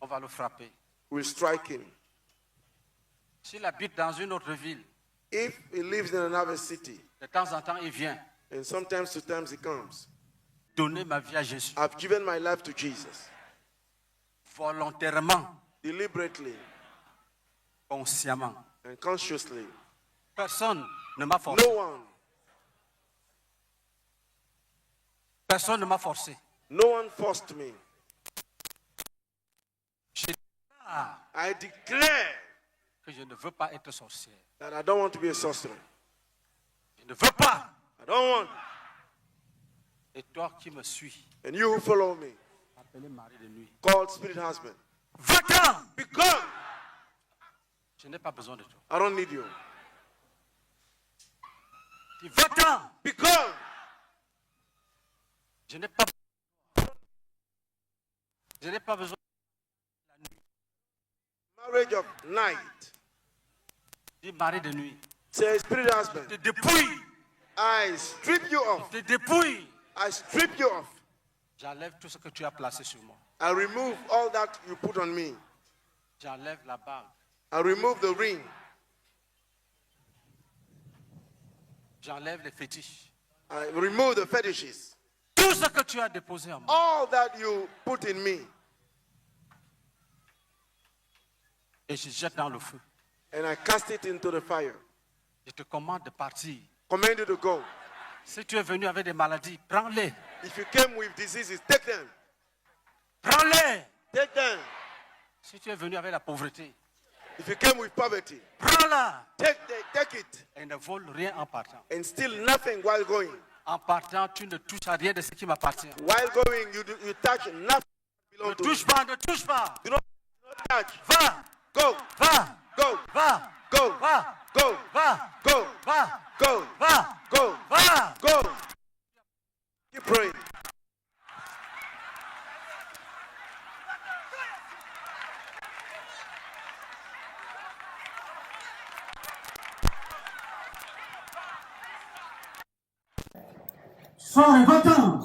on va le frapper.
We will strike him.
S'il habite dans une autre ville,
If he lives in another city,
de temps en temps il vient,
and sometimes to times he comes,
donner ma vie à Jésus.
I've given my life to Jesus.
Volontairement,
Deliberately
consciemment.
and consciously.
Personne ne m'a forcé.
No one.
Personne ne m'a forcé.
No one forced me.
Je déclare
I declare
que je ne veux pas être sorcière.
that I don't want to be a sorcerer.
Je ne veux pas.
I don't want.
Et toi qui me suis,
And you who follow me,
appelé mari de nuit,
called spirit husband,
va-t'en.
become.
Je n'ai pas besoin de toi.
I don't need you.
Dis, va-t'en.
Become.
Je n'ai pas besoin.
Marriage of night.
Dis mari de nuit.
Say spirit husband.
Je te dépouille.
I strip you off.
Je te dépouille.
I strip you off.
J'enlève tout ce que tu as placé sur moi.
I remove all that you put on me.
J'enlève la bague.
I remove the ring.
J'enlève les fétiches.
I remove the fetishes.
Tout ce que tu as déposé en moi.
All that you put in me.
Et je jette dans le feu.
And I cast it into the fire.
Je te commande de partir.
Command you to go.
Si tu es venu avec des maladies, prends-les.
If you came with diseases, take them.
Prends-les.
Take them.
Si tu es venu avec la pauvreté,
If you came with poverty,
prends-la.
take it.
Et ne vole rien en partant.
And steal nothing while going.
En partant, tu ne touches à rien de ce qui m'appartient.
While going, you touch nothing that belong
Ne
to
touche
him.
pas, ne touche pas.
Do not touch.
Va,
Go,
va,
go,
va,
go,
va,
go,
va,
go,
va,
go,
va,
go,
va.
go. Keep praying.
Sors et va-t'en.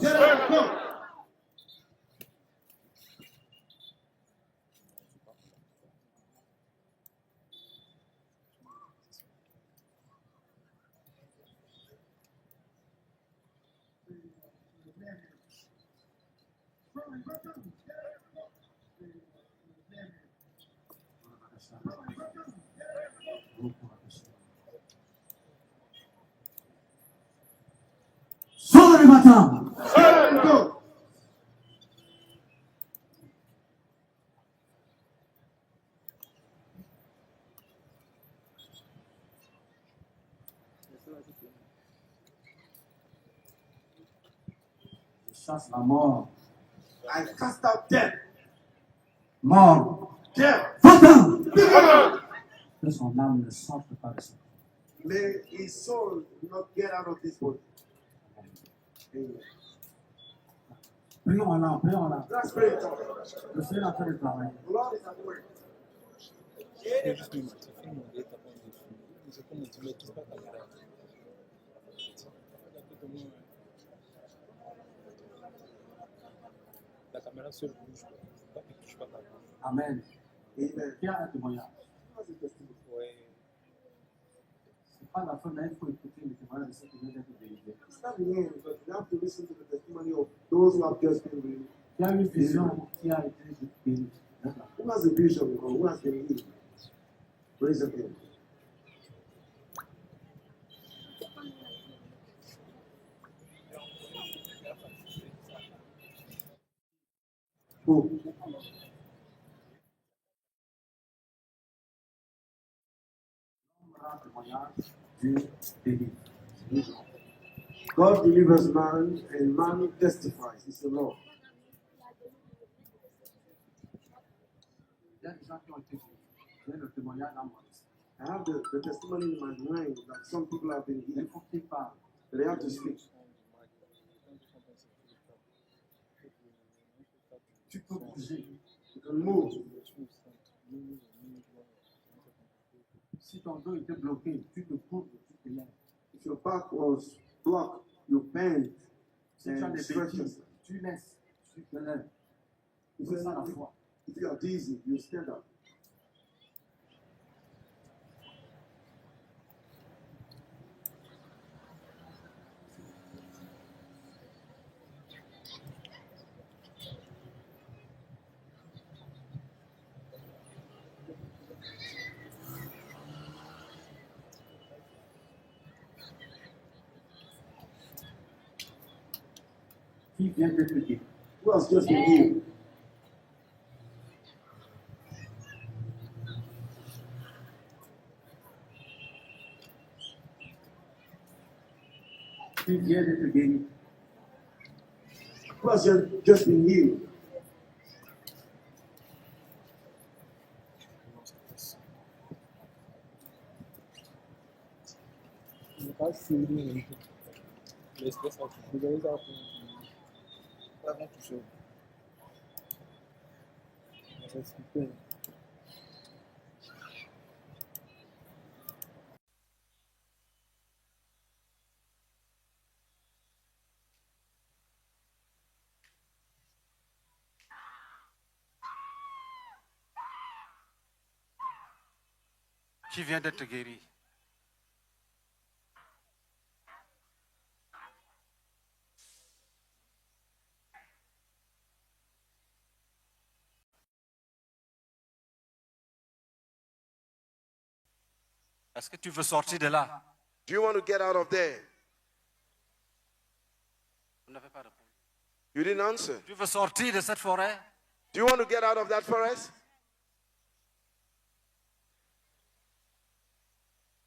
Sors et va-t'en. Je chasse la mort.
I cast out death.
Mort.
Death.
Va-t'en. Que son âme ne sorte pas de son corps.
May his soul not get out of this body. Amen.
Prions là, prions là.
Let's pray.
Le Seigneur est en train de travailler.
The Lord is at work.
La caméra seule bouge, pas que touche pas ta main.
Amen.
Amen.
Qui a un témoignage?
Ouais.
C'est pas la fin, mais il faut écouter le témoignage de ceux qui viennent d'être délivrés.
It's not the end, but you have to listen to the testimony of those who have just been released.
Qui a une vision, qui a été guéri.
Who has a vision or who has been healed? Raise your hand. Who? God delivers man and man testifies. It's the law.
Il y a des gens qui ont été guéris. J'ai le témoignage dans mon esprit.
I have the testimony in my mind that some people have been
Il
healed.
faut qu'ils parlent.
They have to speak.
Tu peux bouger.
You can move.
Si ton dos était bloqué, tu te couvres, tu te lèves.
If your back was blocked, you bend
Si tu as
and
des
stretch
béquilles,
yourself.
tu laisses, tu te lèves.
If
C'est ça la foi.
you are dizzy, you stand up.
Qui vient d'être guéri?
Who has just been healed?
Qui vient d'être guéri?
Who has just been healed?
No caso, sim, esse pessoal que já usava para não puxar. Mas esse que tem.
Qui vient d'être guéri? Est-ce que tu veux sortir de là?
Do you want to get out of there?
Vous n'avez pas répondu.
You didn't answer.
Tu veux sortir de cette forêt?
Do you want to get out of that forest?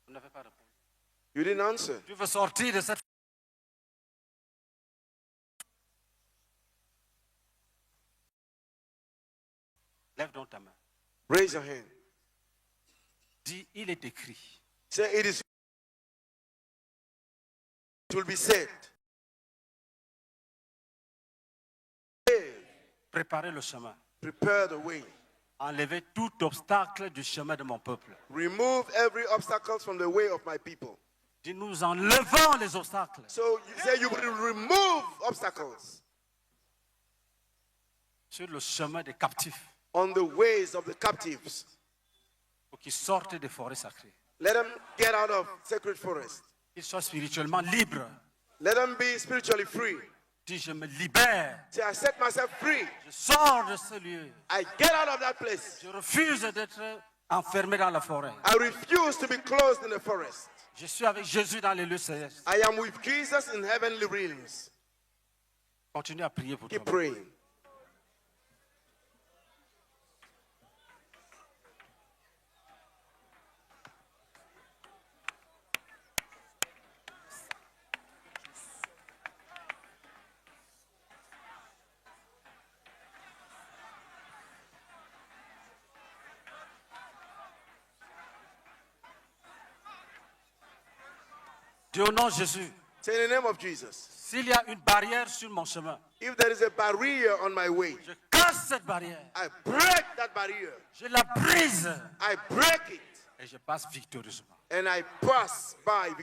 Vous n'avez pas répondu.
You didn't answer.
Tu veux sortir de cette Lève donc ta main.
Raise your hand.
Dis, il est écrit.
Say, it will be said.
Préparez le chemin.
Prepare the way.
Enlevez tout obstacle du chemin de mon peuple.
Remove every obstacle from the way of my people.
Dis, nous enlevons les obstacles.
So you say you will remove obstacles
Sur le chemin des captifs.
on the ways of the captives.
Pour qu'ils sortent des forêts sacrées.
Let them get out of sacred forest.
Qu'ils soient spirituellement libres.
Let them be spiritually free.
Dis, je me libère.
Say, I set myself free.
Je sors de ce lieu.
I get out of that place.
Je refuse d'être enfermé dans la forêt.
I refuse to be closed in the forest.
Je suis avec Jésus dans les lieux célestes.
I am with Jesus in heavenly realms.
Continue à prier pour
Keep
toi.
praying.
Dis au nom de Jésus.
Say in the name of Jesus.
S'il y a une barrière sur mon chemin,
If there is a barrier on my way,
je casse cette barrière.
I break that barrier.
Je la brise.
I break it.
Et je passe victorieusement.
And I pass by
Je passe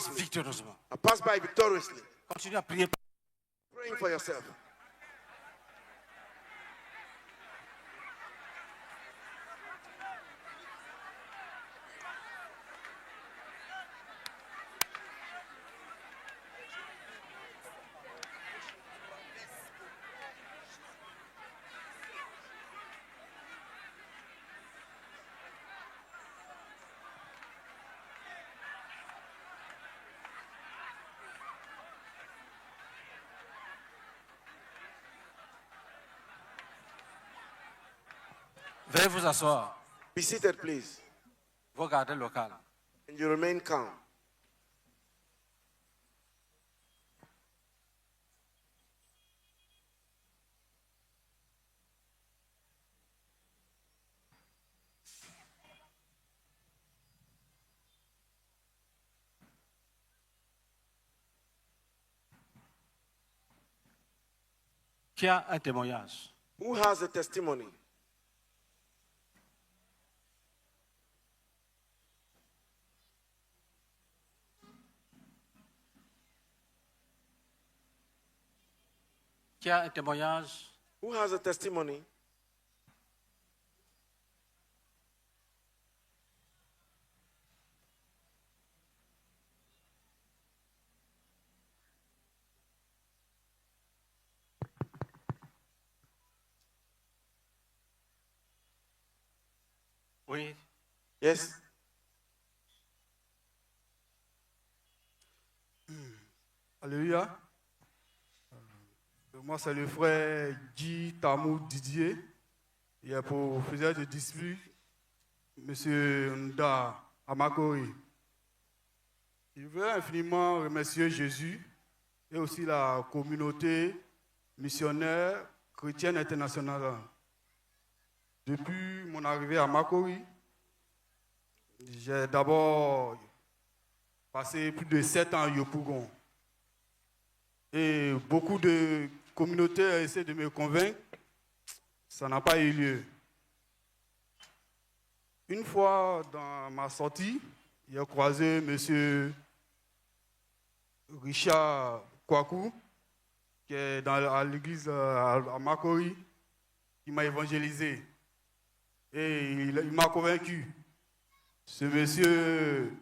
victoriously.
victorieusement.
I pass by victoriously.
Continue à prier.
Praying for yourself.
Veuillez vous asseoir.
Be seated, please.
Vous gardez le calme.
And you remain calm.
Qui a un témoignage?
Who has a testimony?
Qui a un témoignage?
Who has a testimony?
Oui.
Yes.
Alléluia. Moi, c'est le frère Guy Tamou Didier. Il est professeur de dispute, M. Nda Amakori. Je veux infiniment remercier Jésus et aussi la communauté missionnaire chrétienne internationale. Depuis mon arrivée à Makori, j'ai d'abord passé plus de 7 ans à Yopougon. Et beaucoup de communautés essaient de me convaincre, ça n'a pas eu lieu. Une fois dans ma sortie, j'ai croisé M. Richard Kwaku, qui est à l'église à Makori, qui m'a évangélisé. Et il m'a convaincu. Ce monsieur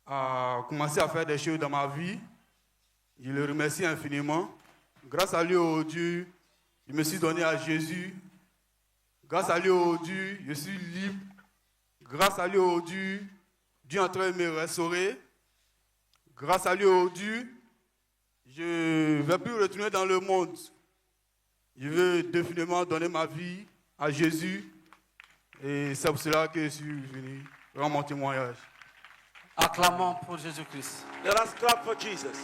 a commencé à faire des choses dans ma vie. Je le remercie infiniment. Grâce à lui, oh Dieu, je me suis donné à Jésus. Grâce à lui, oh Dieu, je suis libre. Grâce à lui, oh Dieu, Dieu est en train de me restaurer. Grâce à lui, oh Dieu, je ne vais plus retourner dans le monde. Je veux définitivement donner ma vie à Jésus. Et c'est pour cela que je suis venu rendre mon témoignage.
Acclamons pour Jésus-Christ.
Let us clap for Jesus.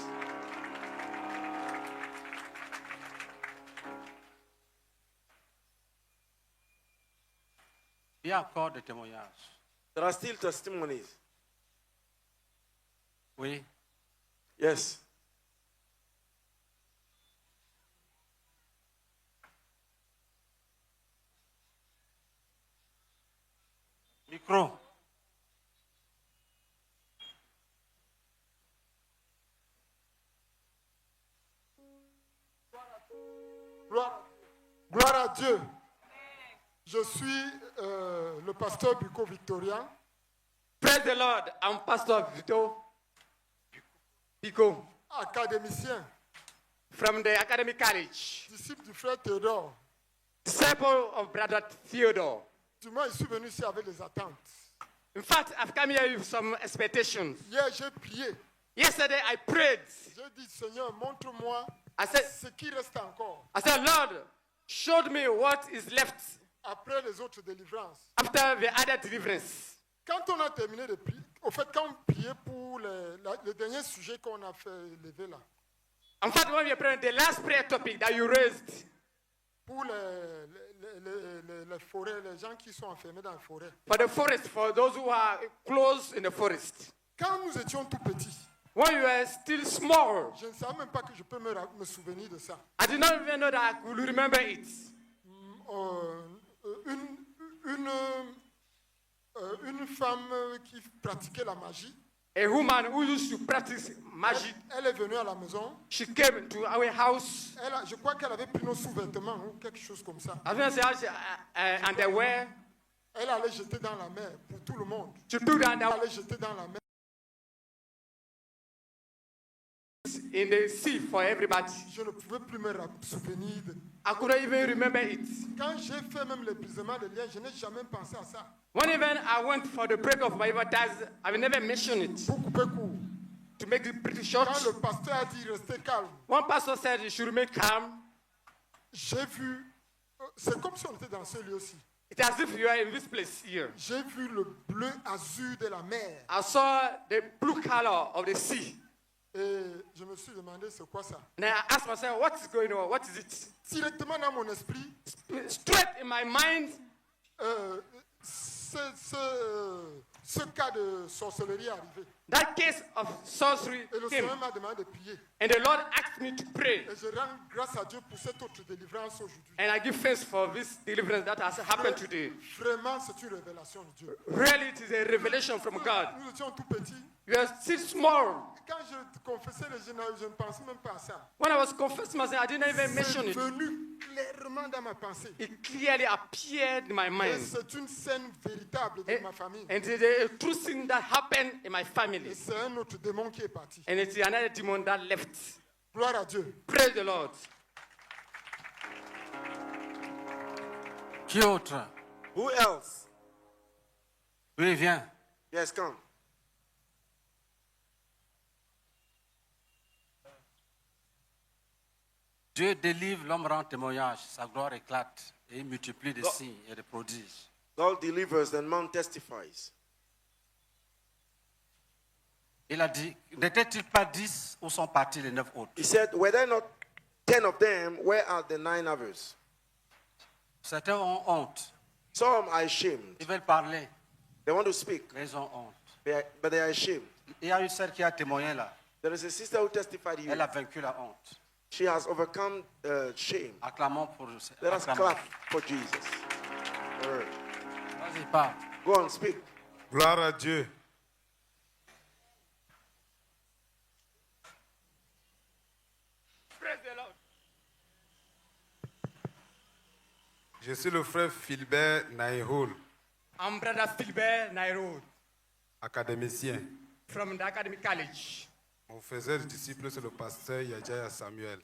Il y a encore des témoignages.
There are still testimonies.
Oui.
Yes.
Micro.
Gloire à Dieu. Je suis le pasteur Buko Victoria.
Praise the Lord. I'm Pastor Vito Pico.
Académicien.
From the Academic College.
Disciple du frère Théodore.
Disciple of Brother Theodore.
Du moins, je suis venu ici avec des attentes.
In fact, I've come here with some expectations.
Hier, j'ai prié.
Yesterday, I prayed.
J'ai dit, Seigneur, montre-moi
said,
ce qui reste encore.
I said, Lord, show me what is left.
Après les autres délivrances.
After the other deliverance.
Quand on a terminé de prier, au fait, quand on priait pour le dernier sujet qu'on a fait lever là.
In fact, when we prayed the last prayer topic that you raised.
Pour les forêts, les gens qui sont enfermés dans la forêt.
For the forest, for those who are close in the forest.
Quand nous étions tout petits.
When you were still small.
Je ne savais même pas que je peux me souvenir de ça.
I did not even know that I could remember it.
Une femme qui pratiquait la magie.
A woman who used to practice magic.
Elle est venue à la maison.
She came to our house.
Je crois qu'elle avait pris nos sous-vêtements ou quelque chose comme ça.
Underwear.
Elle allait jeter dans la mer pour tout le monde.
Elle
allait jeter dans la mer.
In the sea for everybody.
Je ne pouvais plus me souvenir de.
I couldn't even remember it.
Quand j'ai fait même l'épuisement de lien, je n'ai jamais pensé à ça.
When even I went for the break of my baptism, I will never mention it.
Pour couper court.
To make it pretty short.
Quand le pasteur a dit restez calme.
One pastor said you should remain calm.
J'ai vu, c'est comme si on était dans ce lieu aussi.
It's as if you are in this place here.
J'ai vu le bleu azur de la mer.
I saw the blue color of the sea.
Et je me suis demandé c'est quoi ça.
And I asked myself, what is going on? What is it?
Directement dans mon esprit.
Straight in my mind.
Ce cas de sorcellerie est arrivé.
That case of sorcery
Et le
came.
Seigneur m'a demandé de prier.
And the Lord asked me to pray.
Et je rends grâce à Dieu pour cette autre délivrance aujourd'hui.
And I give thanks for this deliverance that has happened today.
Vraiment, c'est une révélation de Dieu.
Really, it is a revelation from God.
Nous étions tout petits.
You are still small.
Quand je confessais les jeunes, je ne pensais même pas à ça.
When I was confessing myself, I didn't even mention it.
C'est venu clairement dans ma pensée.
It clearly appeared in my
Et
mind.
c'est une scène véritable de ma famille.
And it is a true thing that happened in my family.
Et c'est un autre démon qui est parti.
And it's another demon that left.
Gloire à Dieu.
Praise the Lord.
Qui autre?
Who else?
Oui, viens.
Yes, come.
Dieu délivre, l'homme rend témoignage, sa gloire éclate et il multiplie des signes et des prodiges.
God delivers and man testifies.
Il a dit, n'étaient-ils pas 10 où sont partis les 9 autres?
He said, were there not 10 of them? Where are the 9 others?
Certains ont honte.
Some are ashamed.
Ils veulent parler.
They want to speak.
Mais ils ont honte.
But they are ashamed.
Il y a une sœur qui a témoigné là.
There is a sister who testified here.
Elle a vaincu la honte.
She has overcome shame.
Acclamons pour
Let us clap for Jesus.
Vas-y, parle.
Go on, speak.
Gloire à Dieu.
Praise the Lord.
Je suis le frère Philbert Naïhoul,
I'm Brother Philbert Nairo
académicien.
from the Academic College.
Mon faiseur de disciple, c'est le pasteur Yajaya Samuel.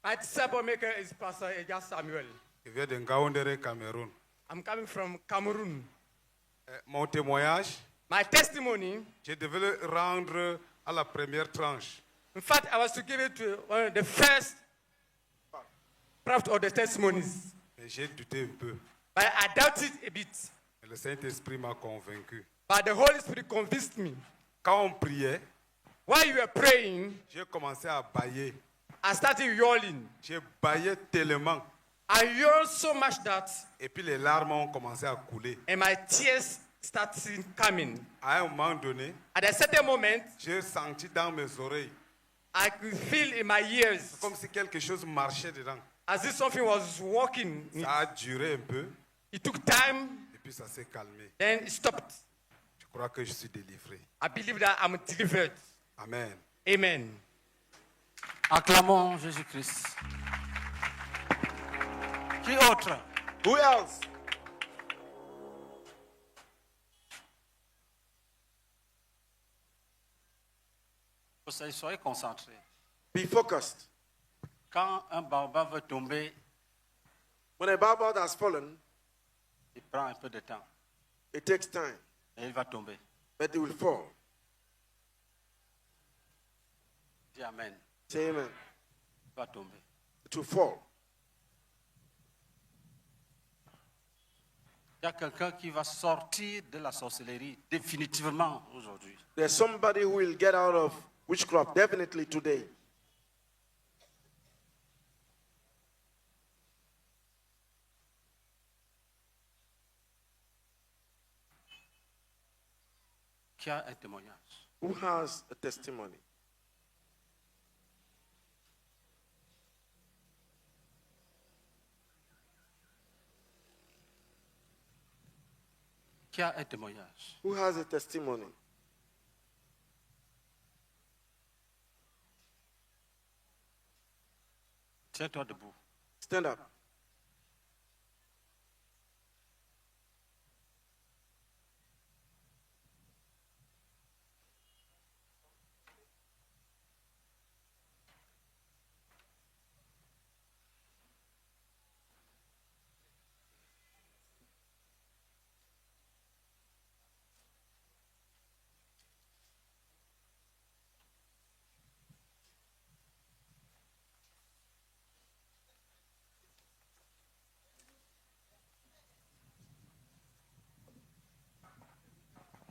My disciple maker is Pastor Eja Samuel.
Il vient de Ngaoundéré, Cameroun.
I'm coming from Cameroon.
Mon témoignage,
My testimony,
je devais le rendre à la première tranche.
in fact, I was to give it to the first part of the testimonies.
Mais j'ai douté un peu.
But I doubted a bit.
Et le Saint-Esprit m'a convaincu.
But the Holy Spirit convinced me.
Quand on priait,
While you were praying,
j'ai commencé à bâiller.
I started yawning.
J'ai bâillé tellement.
I yearned so much that.
Et puis les larmes ont commencé à couler.
And my tears started coming.
À un moment donné,
at a certain moment,
j'ai senti dans mes oreilles.
I could feel in my ears.
Comme si quelque chose marchait dedans.
As if something was walking.
Ça a duré un peu.
It took time.
Et puis ça s'est calmé.
Then it stopped.
Je crois que je suis délivré.
I believe that I'm delivered.
Amen.
Amen.
Acclamons Jésus-Christ. Qui autre?
Who else?
Soyez concentrés.
Be focused.
Quand un baobab veut tomber,
when a baobab has fallen,
il prend un peu de temps.
It takes time.
Et il va tomber.
But it will fall.
Dis Amen.
Say amen.
Il va tomber.
It will fall.
Il y a quelqu'un qui va sortir de la sorcellerie définitivement aujourd'hui.
There's somebody who will get out of witchcraft definitely today.
Qui a un témoignage?
Who has a testimony?
Qui a un témoignage?
Who has a testimony?
Tiens-toi debout.
Stand up.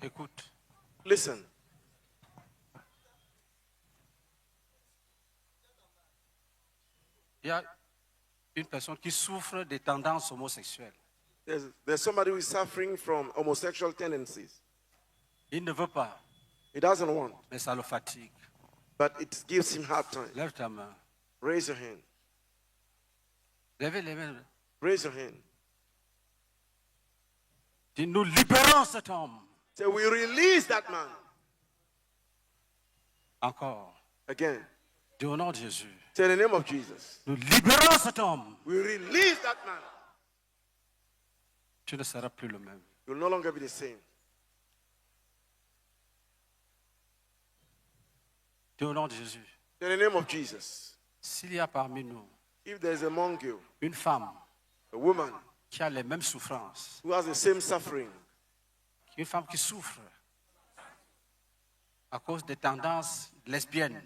Écoute.
Listen.
Il y a une personne qui souffre des tendances homosexuelles.
There's somebody who is suffering from homosexual tendencies.
Il ne veut pas.
He doesn't want.
Mais ça le fatigue.
But it gives him hard time.
Lève ta main.
Raise your hand.
Lèvez les mains.
Raise your hand.
Dis, nous libérons cet homme.
So we release that man.
Encore.
Again.
Dis au nom de Jésus.
Say the name of Jesus.
Nous libérons cet homme.
We release that man.
Tu ne seras plus le même.
You will no longer be the same.
Dis au nom de Jésus.
In the name of Jesus.
S'il y a parmi nous
If there is among you
une femme
a woman
qui a les mêmes souffrances,
who has the same suffering,
une femme qui souffre à cause des tendances lesbiennes,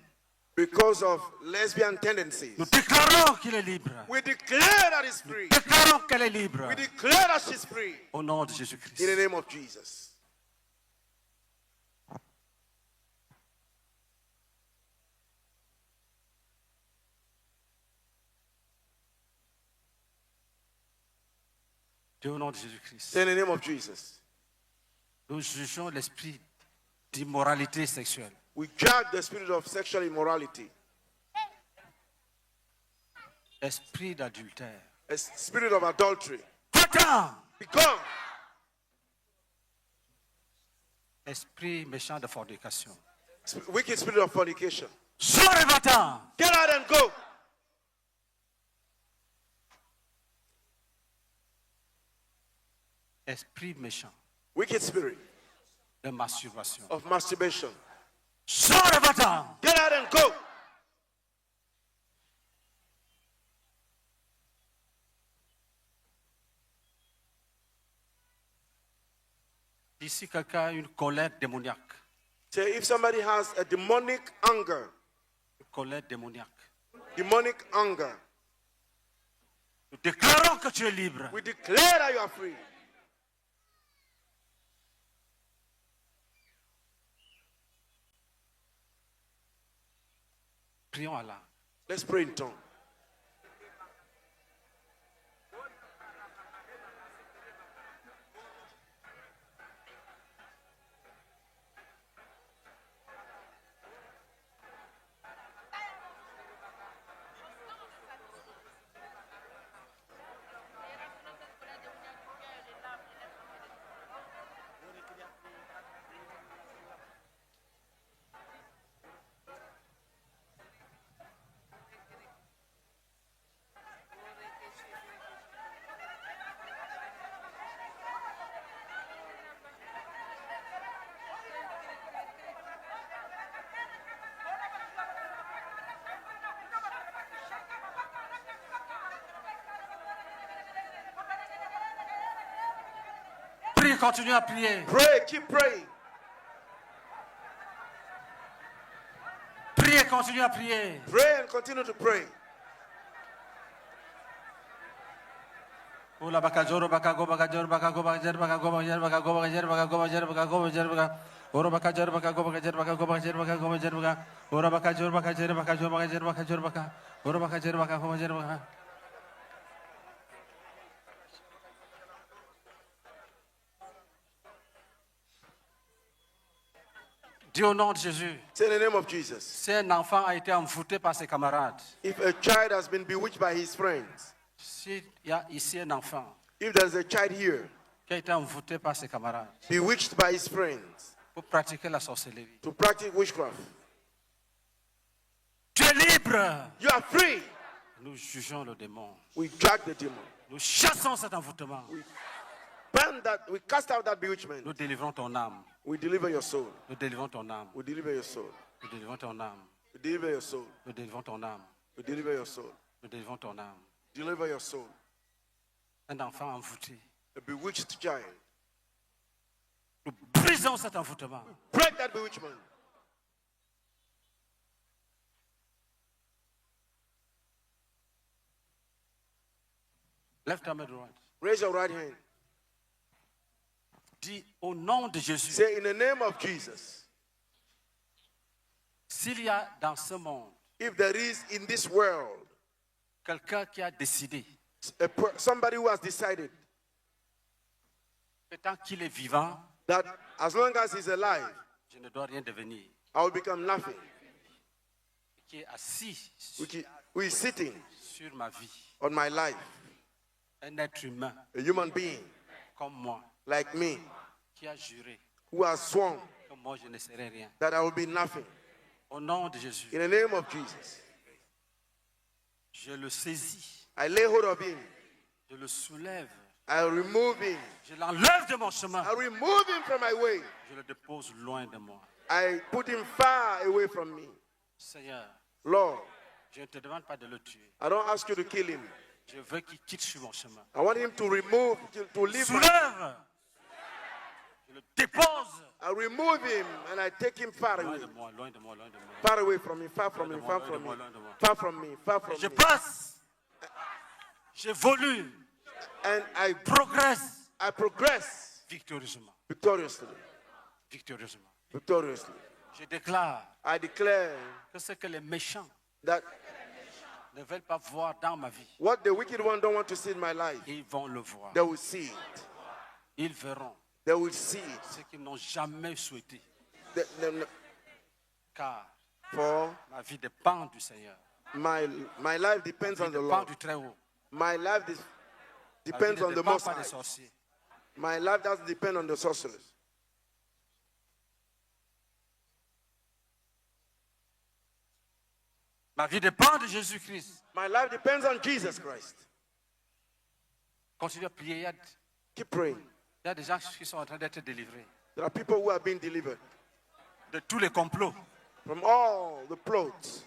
because of lesbian tendencies,
nous déclarons qu'il est libre.
we declare that he's free.
Déclarons qu'elle est libre.
We declare that she's free.
Au nom de Jésus-Christ.
In the name of Jesus.
Au nom de Jésus-Christ.
In the name of Jesus.
Nous jugeons l'esprit d'immoralité sexuelle.
We judge the spirit of sexual immorality.
Esprit d'adultère.
A spirit of adultery.
Va-t'en!
Become.
Esprit méchant de fornication.
Wicked spirit of fornication.
Sors et va-t'en!
Get out and go.
Esprit méchant.
Wicked spirit
de masturbation.
Of masturbation.
Sors et va-t'en!
Get out and go.
Ici, quelqu'un a une colère démoniaque.
So if somebody has a demonic anger,
colère démoniaque.
Demonic anger.
Nous déclarons que tu es libre.
We declare that you are free.
Prions à l'âme.
Let's pray in tongues.
Prie, continue à prier.
Pray, keep praying.
Priez, continue à prier.
Pray and continue to pray.
Ola baka joro baka go baka joro baka go baka joro baka go baka joro baka go baka joro baka go baka joro baka go baka joro baka oro baka joro baka go baka joro baka go baka joro baka go baka joro baka oro baka joro baka joro baka joro baka joro baka joro baka oro baka joro baka go baka joro baka. Dis au nom de Jésus.
Say in the name of Jesus.
Si un enfant a été envoûté par ses camarades,
If a child has been bewitched by his friends,
s'il y a ici un enfant
if there's a child here
qui a été envoûté par ses camarades
bewitched by his friends
pour pratiquer la sorcellerie,
to practice witchcraft,
tu es libre.
you are free.
Nous jugeons le démon.
We drag the demon.
Nous chassons cet envoûtement.
Ban that. We cast out that bewitchment.
Nous délivrons ton âme.
We deliver your soul.
Nous délivrons ton âme.
We deliver your soul.
Nous délivrons ton âme.
We deliver your soul.
Nous délivrons ton âme.
We deliver your soul.
Nous délivrons ton âme.
Deliver your soul.
Un enfant envoûté.
A bewitched child.
Nous brisons cet envoûtement.
Break that bewitchment.
Lève ta main droite.
Raise your right hand.
Dis au nom de Jésus.
Say in the name of Jesus.
S'il y a dans ce monde
If there is in this world
quelqu'un qui a décidé
somebody who has decided
que tant qu'il est vivant,
that as long as he's alive,
je ne dois rien devenir,
I will become nothing,
qui est assis
who is sitting
sur ma vie,
on my life,
un être humain
a human being
comme moi,
like me,
qui a juré
who has sworn
que moi je ne serai rien.
that I will be nothing.
Au nom de Jésus,
In the name of Jesus,
je le saisis,
I lay hold of him.
je le soulève,
I remove him.
je l'enlève de mon chemin,
I remove him from my way.
je le dépose loin de moi.
I put him far away from me.
Seigneur,
Lord,
je ne te demande pas de le tuer.
I don't ask you to kill him.
Je veux qu'il quitte sur mon chemin.
I want him to remove, to leave.
Soulève, je le dépose
I remove him and I take him far
loin
away.
de moi, loin de moi, loin de moi.
Far away from me, far from me, far from me, far from me, far from
Je
me.
passe, j'évolue,
And I
progresse
progress
victorieusement.
victoriously.
Victorieusement.
Victoriously.
Je déclare
I declare
que ce que les méchants
that
ne veulent pas voir dans ma vie,
what the wicked one don't want to see in my life,
ils vont le voir.
they will see it.
Ils verront
They will see it.
ce qu'ils n'ont jamais souhaité.
The-
Car
for
ma vie dépend du Seigneur.
my life depends
Ma
on
vie
the
dépend
Lord.
du Très-Haut.
My life
Ma vie
depends
ne
on the
dépend
Most
pas des
High.
sorciers.
My life doesn't depend on the sorcerers.
Ma vie dépend de Jésus-Christ.
My life depends on Jesus Christ.
Continue à prier.
Keep praying.
Il y a des gens qui sont en train d'être délivrés
There are people who are being delivered
de tous les complots.
from all the plots